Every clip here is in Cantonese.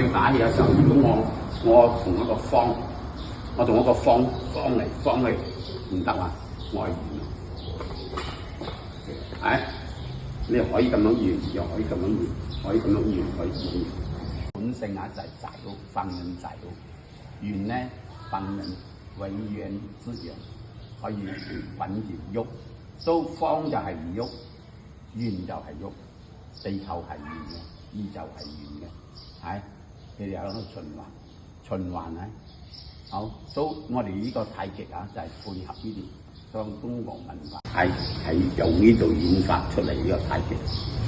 要打氣嘅時候，如果我同一個方，我同一個方嚟方去唔得啊，我係圓啊，你可以咁樣圓，又可以咁樣圓，可以咁樣圓，可以咁樣圓。本性啊就係仔佬，放任仔佬。圓咧放任為圓之陽，可以穩住喐。都方就係唔喐，圓就係喐。地球係圓嘅，宇宙係圓嘅，係佢哋喺度循環咧。好，都我哋呢個太極啊，就係配合呢啲將中國文化係由呢度演發出嚟呢個太極。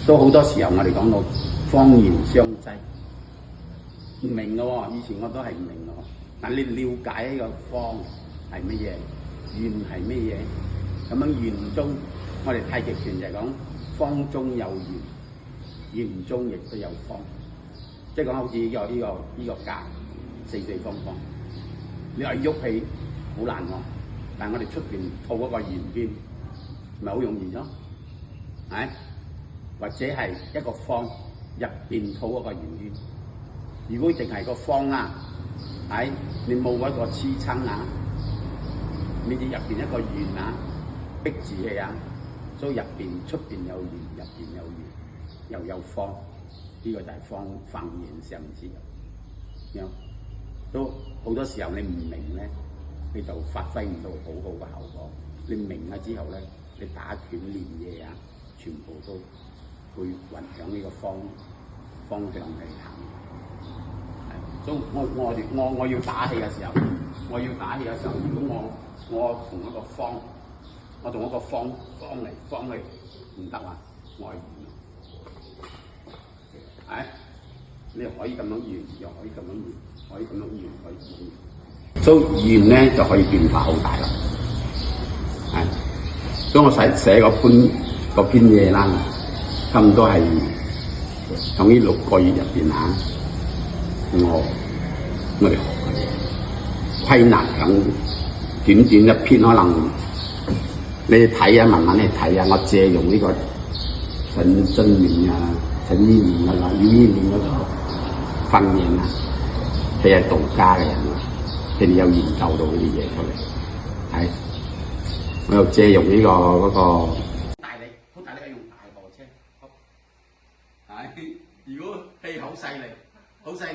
都好多時候我哋講到方圓相濟，唔明嘅喎，以前我都係唔明嘅喎。但你了解呢個方係乜嘢，圓係乜嘢，咁樣圓中，我哋太極拳就係講方中有圓，圓中亦都有方，即係講好似呢個格四四方方。你話喐起好難喎，但係我哋出邊套嗰個圓邊，咪好容易咯，係？或者係一個方入邊套嗰個圓邊。如果淨係個方啊，係你冇嗰個支撐啊，你入邊一個圓啊，逼住氣啊，所以出邊有圓，入邊有圓，又有方，呢個就係方圓相之。咁都好多時候你唔明咧，你就發揮唔到好好嘅效果。你明咗之後咧，你打拳練嘢啊，全部都會運向呢個方向去行。所以我要打氣嘅時候，如果我同一個方，我同一個方嚟方去唔得啊，我係圓啊，你可以咁樣圓，又可以咁樣圓。可以咁樣圓，可以咁樣圓，所以圓咧就可以變化好大啦。係，所以我寫嗰篇嘢啦，差唔多係喺呢6個月入邊嚇，我哋學嘅嘢，歸納響短一篇，可能你睇啊，慢慢去睇啊，我借用呢個陳真明啊、陳依年啊、劉依年嗰個訓練啊。佢係道家嘅人啊，佢哋有研究到呢啲嘢出嚟，係我又借用呢個大力，好大力係用大貨車，係如果氣好犀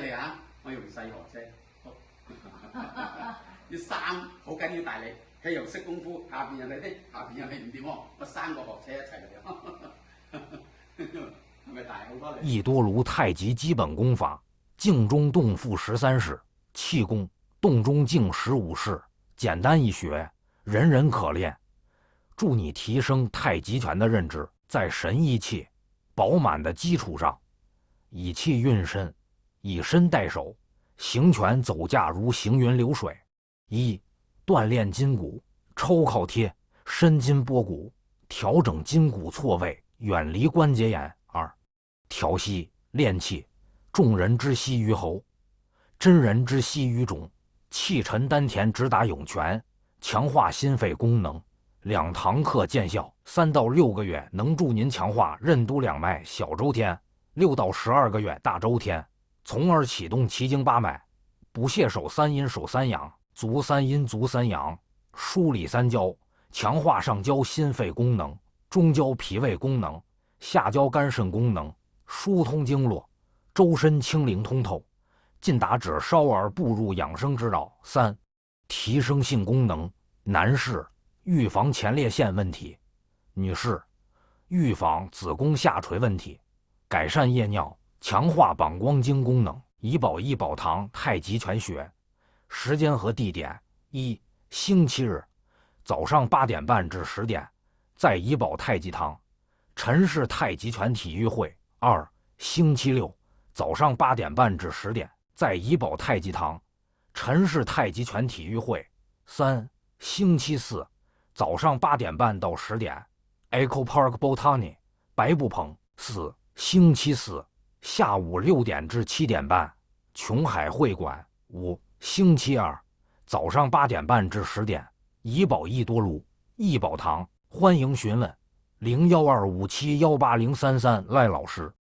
利啊，我用細貨車，啲衫好緊要大力，佢又識功夫，下邊人哋唔掂喎，我3個貨車一齊嚟，係咪大好多力？益多卢太极基本功法。静中动腹13式，气功动中静15式，简单易学，人人可练。助你提升太极拳的认知，在神意气饱满的基础上，以气运身，以身代手，行拳走架如行云流水。1. 锻炼筋骨，抽靠贴，伸筋拨骨，调整筋骨错位，远离关节炎。2. 调息练气。众人之息于喉，真人之息于种，气沉丹田，直达涌泉，强化心肺功能。2堂课见效，3到6个月能助您强化任督两脉、小周天，6到12个月大周天，从而启动奇经8脉，补泻手3阴、手3阳、足3阴、足3阳，梳理3焦，强化上焦心肺功能，中焦脾胃功能，下焦肝肾功能，疏通经络。周身清灵通透，进达指稍而步入养生之道。3. 提升性功能，男士预防前列腺问题，女士预防子宫下垂问题，改善夜尿，强化膀胱经功能。怡宝益宝堂太极拳学，时间和地点：1. 星期日早上8点半至10点，在怡宝太极堂，陈氏太极拳体育会。2. 星期六早上8点半至10点，在怡宝太极堂，陈氏太极拳体育会。3. 星期四早上8点半到10点 ，Echo Park Botany 白布棚。4. 星期四下午6点至7点半，琼海会馆。5. 星期二早上8点半至10点，怡宝益多卢益宝堂。欢迎询问0125718033赖老师。